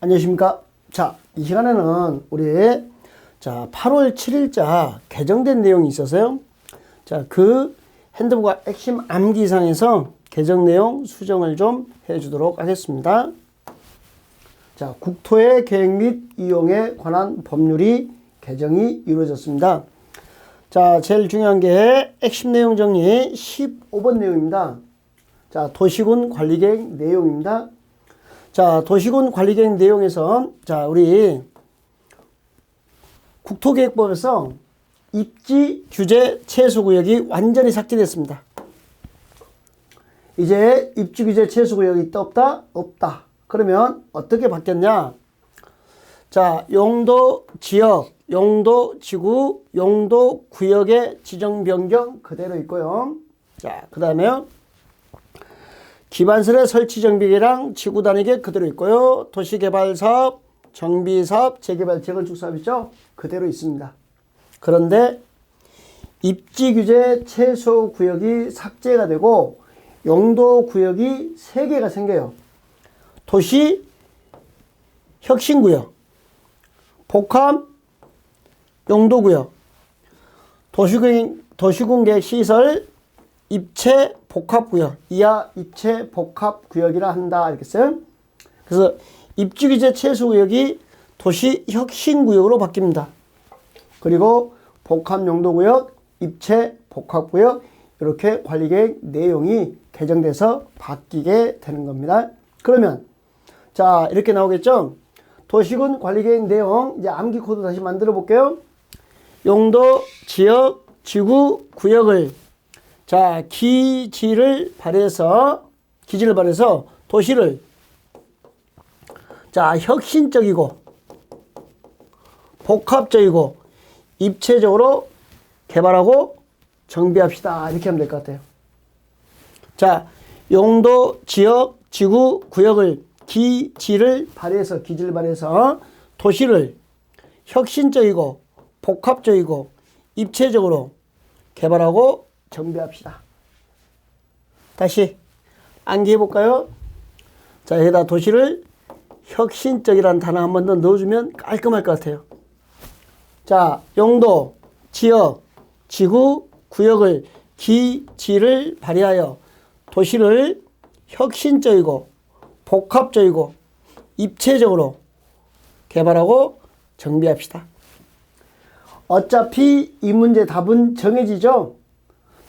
안녕하십니까. 자, 이 시간에는 우리 8월 7일자 개정된 내용이 있어서요. 자, 그 핸드북과 핵심 암기상에서 개정 내용 수정을 좀 해주도록 하겠습니다. 자, 국토의 계획 및 이용에 관한 법률이 개정이 이루어졌습니다. 자, 제일 중요한 게 핵심 내용 정리 15번 내용입니다. 자, 도시군 관리계획 내용입니다. 자, 도시군 관리계획 내용에서 자, 우리 국토계획법에서 입지 규제 최소구역이 완전히 삭제됐습니다. 이제 입지 규제 최소구역이 있다 없다? 없다. 그러면 어떻게 바뀌었냐? 자, 용도 지역, 용도 지구, 용도 구역의 지정 변경 그대로 있고요. 자, 그 다음에 기반설의 설치 정비계랑 지구 단위계 그대로 있고요. 도시개발사업, 정비사업, 재개발, 재건축 사업 있죠? 그대로 있습니다. 그런데 입지규제 최소구역이 삭제가 되고 용도구역이 3개가 생겨요. 도시 혁신구역, 복합 용도구역, 도시군계획 시설 입체 복합구역, 이하 입체 복합구역이라 한다. 이렇게 써요. 그래서 입지규제 최소구역이 도시 혁신구역으로 바뀝니다. 그리고 복합용도구역, 입체 복합구역 이렇게 관리계획 내용이 개정돼서 바뀌게 되는 겁니다. 그러면 자, 이렇게 나오겠죠? 도시군 관리계획 내용 이제 암기 코드 다시 만들어 볼게요. 용도, 지역, 지구, 구역을 자, 기지를 발휘해서 도시를 자, 혁신적이고 복합적이고 입체적으로 개발하고 정비합시다. 이렇게 하면 될 것 같아요. 자, 용도, 지역, 지구, 구역을 기지를 발휘해서 도시를 혁신적이고 복합적이고 입체적으로 개발하고 정비합시다. 다시 암기해 볼까요? 자, 여기다 도시를 혁신적이라는 단어 한 번 더 넣어주면 깔끔할 것 같아요. 자, 용도, 지역, 지구, 구역을 기지를 발휘하여 도시를 혁신적이고 복합적이고 입체적으로 개발하고 정비합시다. 어차피 이 문제 답은 정해지죠.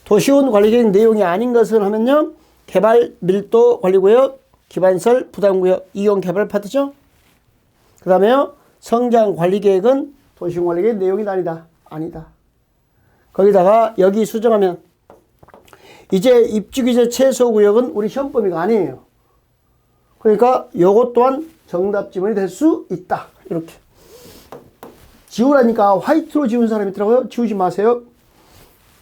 도시군 관리계획 내용이 아닌 것은 하면요. 개발 밀도 관리구역, 기반설 부담구역, 이용 개발 파트죠. 그 다음에요. 성장 관리계획은 도시군 관리계획 내용이 아니다. 거기다가 여기 수정하면 이제 입지규제 최소구역은 우리 시험 범위가 아니에요. 그러니까 요것 또한 정답 지문이 될 수 있다. 이렇게. 지우라니까 화이트로 지운 사람이 있더라고요. 지우지 마세요.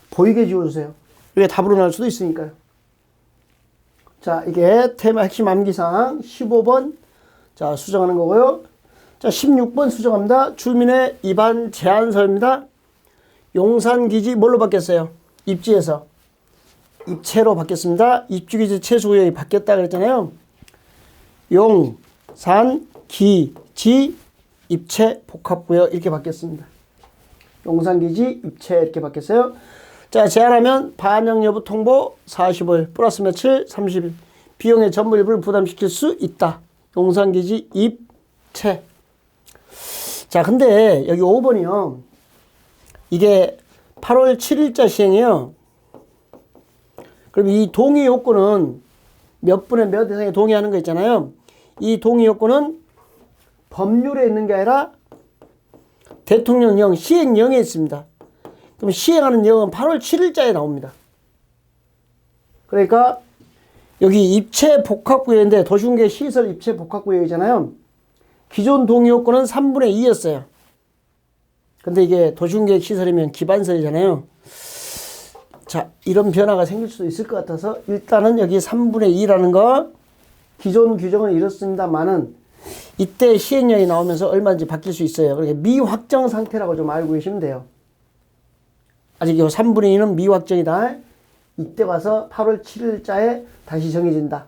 보이게 지워주세요. 이게 답으로 나올 수도 있으니까요. 자, 이게 테마 핵심 암기사항 15번 자, 수정하는 거고요. 자, 16번 수정합니다. 주민의 입안 제한서입니다. 용산기지 뭘로 바뀌었어요? 입지에서 입체로 바뀌었습니다. 입지규제 최소구역이 바뀌었다 그랬잖아요. 용산기지 입체 복합구역 이렇게 바뀌었습니다. 용산기지 입체 이렇게 바뀌었어요. 자, 제한하면 반영 여부 통보 40일 플러스 며칠 30일 비용의 전부 일부를 부담시킬 수 있다. 용산기지 입체. 자, 근데 여기 5번이요. 이게 8월 7일자 시행이에요. 그럼 이 동의 요건은 몇 분의 몇 이상에 동의하는 거 있잖아요. 이 동의 요건은 법률에 있는 게 아니라 대통령령 시행령에 있습니다. 그럼 시행하는 영은 8월 7일자에 나옵니다. 그러니까 여기 입체 복합구역인데 도시군계획 시설 입체 복합구역이잖아요. 기존 동의 요건은 3분의 2였어요. 근데 이게 도시군계획 시설이면 기반설이잖아요. 자, 이런 변화가 생길 수도 있을 것 같아서 일단은 여기 3분의 2라는 거 기존 규정은 이렇습니다만은 이때 시행령이 나오면서 얼마인지 바뀔 수 있어요. 그러니까 미확정 상태라고 좀 알고 계시면 돼요. 아직 이 3분의 2는 미확정이다. 이때 와서 8월 7일자에 다시 정해진다.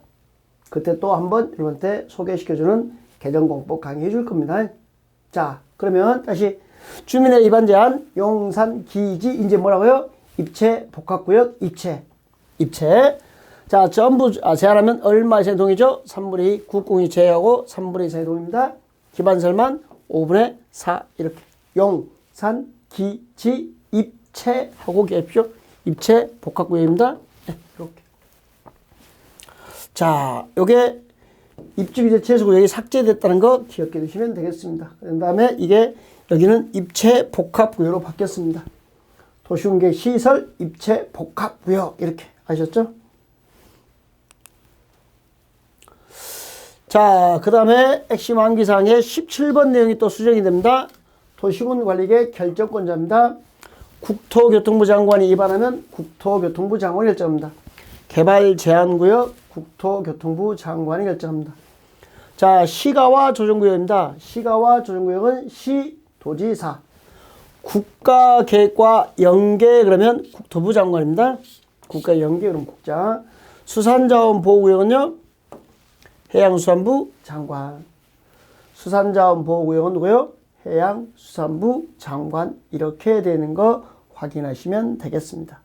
그때 또 한번 여러분한테 소개시켜주는 개정공법 강의해 줄 겁니다. 자, 그러면 다시 주민의 위반 제한, 용산, 기지, 이제 뭐라고요? 입체, 복합구역, 입체. 자, 전부 제한하면 얼마 이상의 동이죠? 3분의 2, 국공이 제하고 3분의 2 이상의 동입니다. 기반설만 5분의 4 이렇게. 용산, 기지, 입체 하고 기합시오. 입체, 복합구역입니다. 네, 이렇게. 자, 요게 입주기재 최소구역이 삭제됐다는 거 기억해 두시면 되겠습니다. 그 다음에 이게 여기는 입체 복합구역으로 바뀌었습니다. 도시공계 시설 입체 복합구역 이렇게 아셨죠? 자, 그 다음에 핵심 암기사항에 17번 내용이 또 수정이 됩니다. 도시군 관리계 결정권자입니다. 국토교통부 장관이 위반하면 국토교통부 장관이 결정합니다. 개발 제한구역 국토교통부 장관이 결정합니다. 자, 시가와 조정구역입니다. 시가와 조정구역은 시도지사. 국가계획과 연계 그러면 국토부 장관입니다. 국가연계 그럼 국장. 수산자원보호구역은요. 해양수산부 장관. 수산자원보호구역은 누구요? 해양수산부 장관. 이렇게 되는 거 확인하시면 되겠습니다.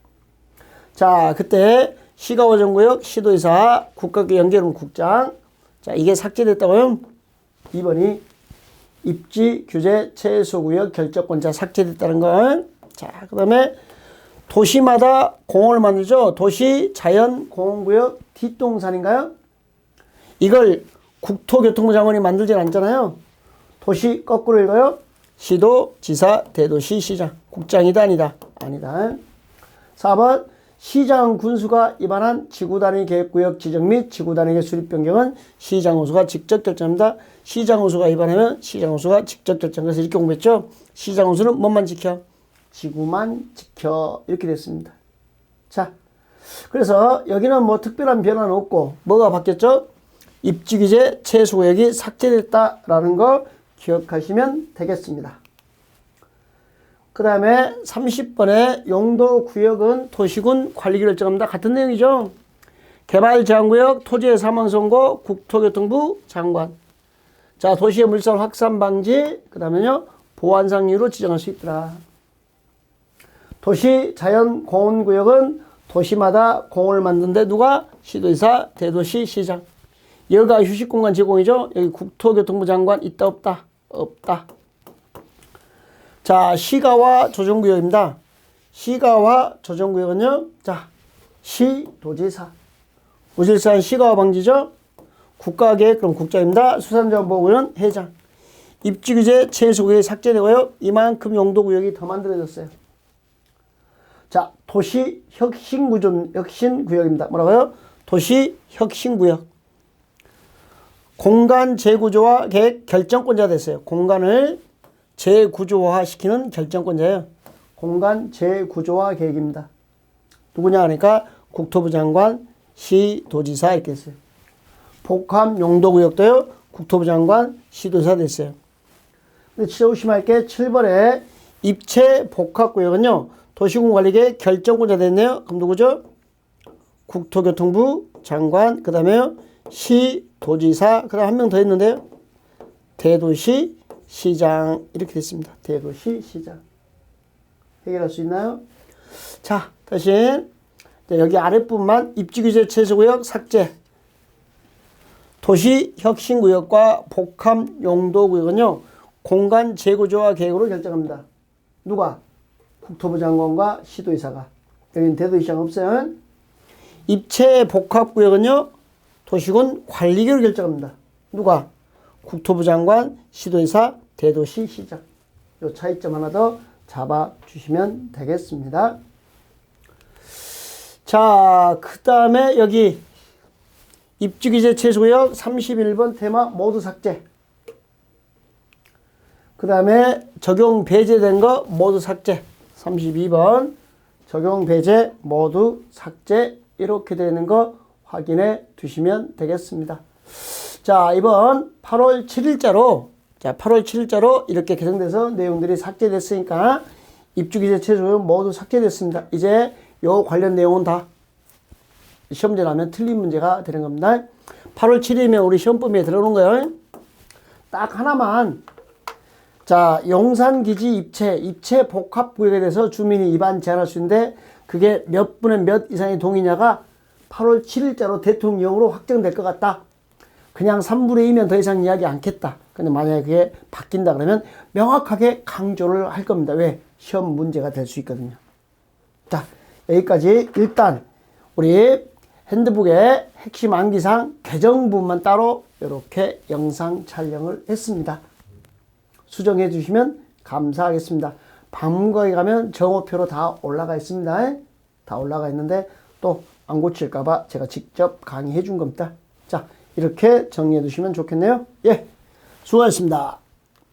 자, 그때 시가오정구역 시도지사 국가계 연계는 국장. 자, 이게 삭제됐다고요? 2번이 입지 규제 최소구역 결정권자 삭제됐다는 거. 자, 그 다음에 도시마다 공원을 만들죠. 도시 자연 공원구역 뒷동산인가요? 이걸 국토교통부 장관이 만들진 않잖아요. 도시 거꾸로 읽어요. 시도, 지사, 대도시, 시장. 국장이다 아니다? 아니다. 4번 시장 군수가 위반한 지구단위 계획구역 지정 및 지구단위 계획 수립 변경은 시장 호수가 직접 결정합니다. 시장 호수가 위반하면 시장 호수가 직접 결정. 그래서 이렇게 공부했죠. 시장 호수는 뭐만 지켜? 지구만 지켜. 이렇게 됐습니다. 자, 그래서 여기는 뭐 특별한 변화는 없고 뭐가 바뀌었죠? 입지규제 최소구역이 삭제됐다라는 거 기억하시면 되겠습니다. 그 다음에 30번에 용도구역은 도시군 관리결정합니다. 같은 내용이죠. 개발제한구역 토지의 사망선고 국토교통부 장관. 자, 도시의 물살 확산 방지, 그 다음에요 보안상류로 지정할 수 있더라. 도시 자연공원구역은 도시마다 공원을 만드는데 누가? 시도지사, 대도시, 시장. 여가 휴식공간 제공이죠. 여기 국토교통부 장관 있다 없다? 없다. 자, 시가와 조정구역입니다. 시가와 조정구역은요. 자, 시도지사. 우질산 시가와 방지죠. 국가계획 그럼 국장입니다. 수산자원보호구역은 회장. 입지규제 최소구역이 삭제되고요. 이만큼 용도구역이 더 만들어졌어요. 자, 도시 혁신구역입니다. 뭐라고요? 도시 혁신구역. 공간 재구조화 계획 결정권자 됐어요. 공간을 재구조화 시키는 결정권자예요. 공간 재구조화 계획입니다. 누구냐 하니까 국토부 장관, 시도지사 이렇게 했어요. 복합 용도구역도요. 국토부 장관, 시도지사 됐어요. 근데 조심할 게 7번에 입체 복합구역은요. 도시군관리계 결정권자 됐네요. 그럼 누구죠? 국토교통부 장관, 그 다음에요. 시도지사, 그 다음 한 명 더 있는데요. 대도시 시장 이렇게 됐습니다. 대도시 시장. 해결할 수 있나요? 자, 다시 여기 아랫부분만 입지규제 최소구역 삭제. 도시 혁신구역과 복합 용도구역은요. 공간 재구조화 계획으로 결정합니다. 누가? 국토부 장관과 시도지사가. 여기는 대도시장 없어요. 입체 복합구역은요. 도시군 관리계획으로 결정합니다. 누가? 국토부 장관, 시도지사, 대도시, 시장. 요 차이점 하나 더 잡아주시면 되겠습니다. 자, 그 다음에 여기 입지규제 최소구역 31번 테마 모두 삭제. 그 다음에 적용 배제된 거 모두 삭제. 32번 적용 배제 모두 삭제. 이렇게 되는 거 확인해 두시면 되겠습니다. 자, 이번 8월 7일자로 이렇게 개정돼서 내용들이 삭제됐으니까 입주규제 최소구역 모두 삭제됐습니다. 이제 요 관련 내용은 다 시험제 나면 틀린 문제가 되는 겁니다. 8월 7일이면 우리 시험 범위에 들어오는 거예요. 딱 하나만. 자, 용산기지 입체 복합구역에 대해서 주민이 위반 제한할 수 있는데 그게 몇 분의 몇 이상의 동의냐가 8월 7일자로 대통령으로 확정될 것 같다. 그냥 3분의 2면 더 이상 이야기 않겠다. 근데 만약에 그게 바뀐다 그러면 명확하게 강조를 할 겁니다. 왜? 시험 문제가 될 수 있거든요. 자, 여기까지 일단 우리 핸드북의 핵심 암기사항 개정 부분만 따로 이렇게 영상 촬영을 했습니다. 수정해 주시면 감사하겠습니다. 방문거에 가면 정오표로 다 올라가 있습니다. 다 올라가 있는데 또 안 고칠까봐 제가 직접 강의해 준 겁니다. 자, 이렇게 정리해 두시면 좋겠네요. 예, 수고하셨습니다.